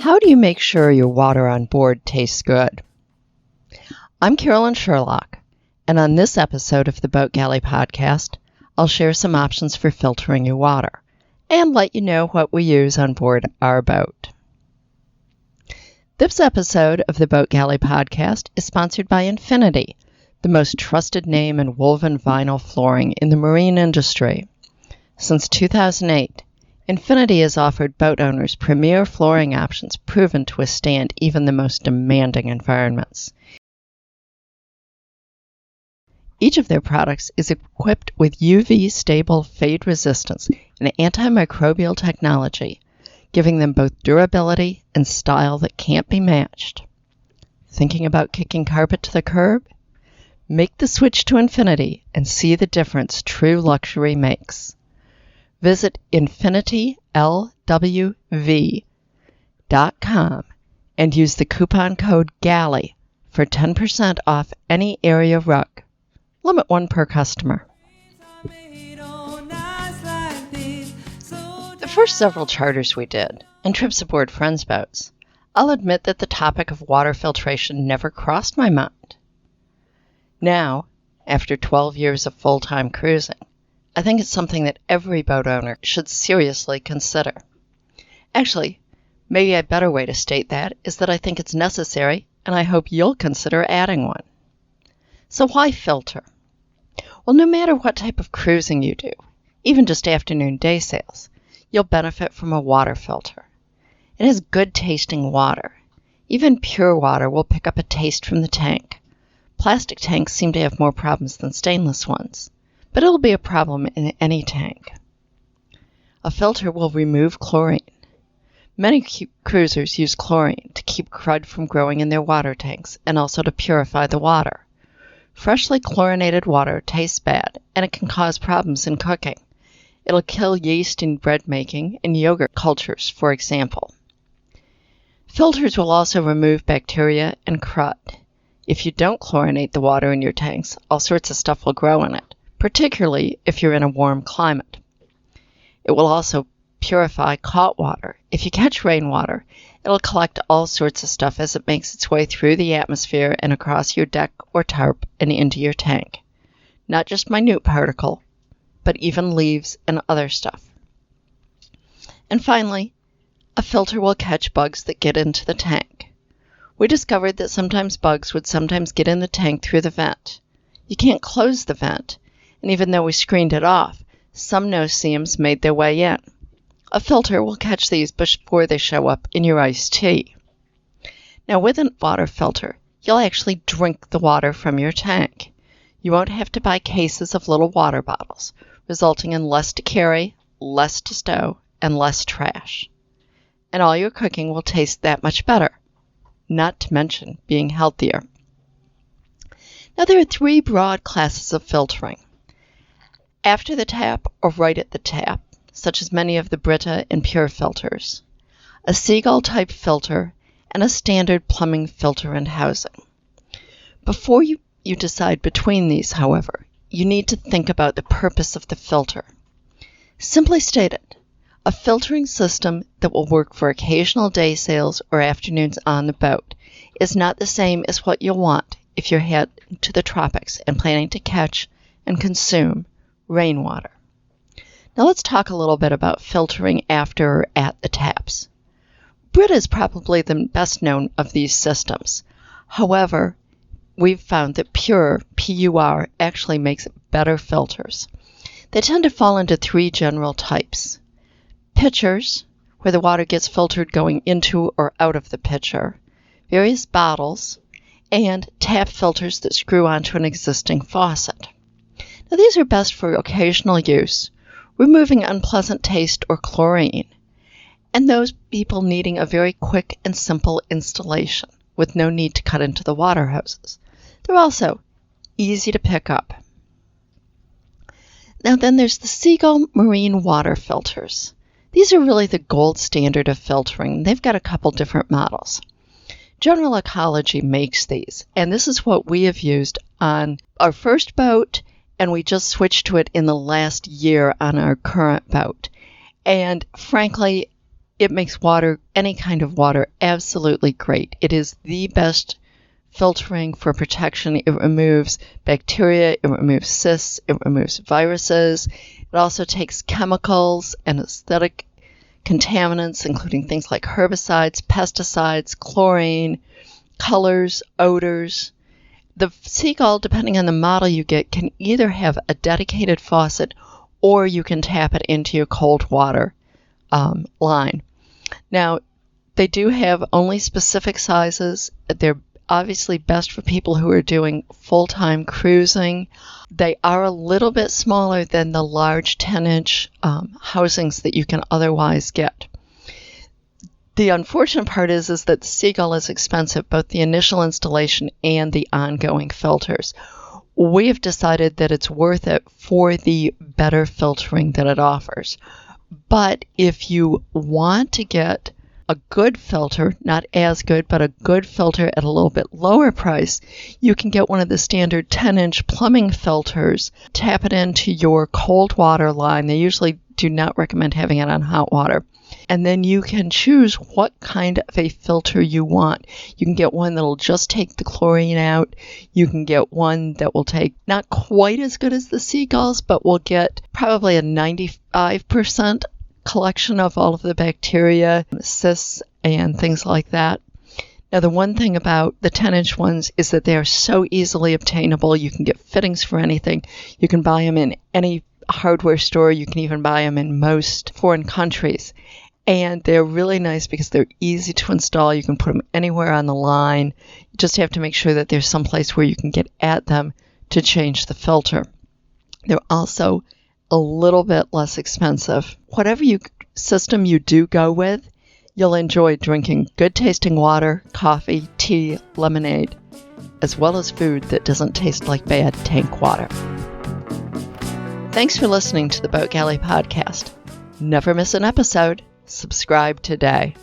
How do you make sure your water on board tastes good? I'm Carolyn Sherlock, and on this episode of the Boat Galley Podcast, I'll share some options for filtering your water and let you know what we use on board our boat. This episode of the Boat Galley Podcast is sponsored by Infinity, the most trusted name in woven vinyl flooring in the marine industry. Since 2008, Infinity has offered boat owners premier flooring options proven to withstand even the most demanding environments. Each of their products is equipped with UV-stable fade resistance and antimicrobial technology, giving them both durability and style that can't be matched. Thinking about kicking carpet to the curb? Make the switch to Infinity and see the difference true luxury makes. Visit infinitylwv.com and use the coupon code GALLEY for 10% off any area rug. Limit one per customer. The first several charters we did, and trips aboard friends' boats, I'll admit that the topic of water filtration never crossed my mind. Now, after 12 years of full-time cruising, I think it's something that every boat owner should seriously consider. Actually, maybe a better way to state that is that I think it's necessary, and I hope you'll consider adding one. So why filter? Well, no matter what type of cruising you do, even just afternoon day sails, you'll benefit from a water filter. It has good tasting water. Even pure water will pick up a taste from the tank. Plastic tanks seem to have more problems than stainless ones, but it'll be a problem in any tank. A filter will remove chlorine. Many cruisers use chlorine to keep crud from growing in their water tanks and also to purify the water. Freshly chlorinated water tastes bad, and it can cause problems in cooking. It'll kill yeast in bread making and yogurt cultures, for example. Filters will also remove bacteria and crud. If you don't chlorinate the water in your tanks, all sorts of stuff will grow in it, particularly if you're in a warm climate. It will also purify caught water. If you catch rainwater, it'll collect all sorts of stuff as it makes its way through the atmosphere and across your deck or tarp and into your tank. Not just minute particle, but even leaves and other stuff. And finally, a filter will catch bugs that get into the tank. We discovered that sometimes bugs would sometimes get in the tank through the vent. You can't close the vent, and even though we screened it off, some no-see-ums made their way in. A filter will catch these before they show up in your iced tea. Now, with a water filter, you'll actually drink the water from your tank. You won't have to buy cases of little water bottles, resulting in less to carry, less to stow, and less trash. And all your cooking will taste that much better, not to mention being healthier. Now, there are three broad classes of filtering. After the tap or right at the tap, such as many of the Brita and Pure filters, a Seagull-type filter, and a standard plumbing filter and housing. Before you decide between these, however, you need to think about the purpose of the filter. Simply stated, a filtering system that will work for occasional day sails or afternoons on the boat is not the same as what you'll want if you're heading to the tropics and planning to catch and consume rainwater. Now let's talk a little bit about filtering after or at the taps. Brita is probably the best known of these systems. However, we've found that Pure, P-U-R, actually makes better filters. They tend to fall into three general types. Pitchers, where the water gets filtered going into or out of the pitcher, various bottles, and tap filters that screw onto an existing faucet. Now, these are best for occasional use, removing unpleasant taste or chlorine, and those people needing a very quick and simple installation with no need to cut into the water hoses. They're also easy to pick up. Now then there's the Seagull marine water filters. These are really the gold standard of filtering. They've got a couple different models. General Ecology makes these, and this is what we have used on our first boat, and we just switched to it in the last year on our current boat. And frankly, it makes water, any kind of water, absolutely great. It is the best filtering for protection. It removes bacteria, it removes cysts, it removes viruses. It also takes chemicals and aesthetic contaminants, including things like herbicides, pesticides, chlorine, colors, odors. The Seagull, depending on the model you get, can either have a dedicated faucet or you can tap it into your cold water line. Now, they do have only specific sizes. They're obviously best for people who are doing full-time cruising. They are a little bit smaller than the large 10-inch housings that you can otherwise get. The unfortunate part is that the Seagull is expensive, both the initial installation and the ongoing filters. We have decided that it's worth it for the better filtering that it offers. But if you want to get a good filter, not as good, but a good filter at a little bit lower price, you can get one of the standard 10-inch plumbing filters, tap it into your cold water line. They usually do not recommend having it on hot water. And then you can choose what kind of a filter you want. You can get one that will just take the chlorine out. You can get one that will take not quite as good as the Seagulls, but will get probably a 95% collection of all of the bacteria, cysts, and things like that. Now, the one thing about the 10-inch ones is that they are so easily obtainable. You can get fittings for anything. You can buy them in any hardware store. You can even buy them in most foreign countries. And they're really nice because they're easy to install. You can put them anywhere on the line. You just have to make sure that there's some place where you can get at them to change the filter. They're also a little bit less expensive. Whatever system you do go with, you'll enjoy drinking good tasting water, coffee, tea, lemonade, as well as food that doesn't taste like bad tank water. Thanks for listening to the Boat Galley Podcast. Never miss an episode. Subscribe today.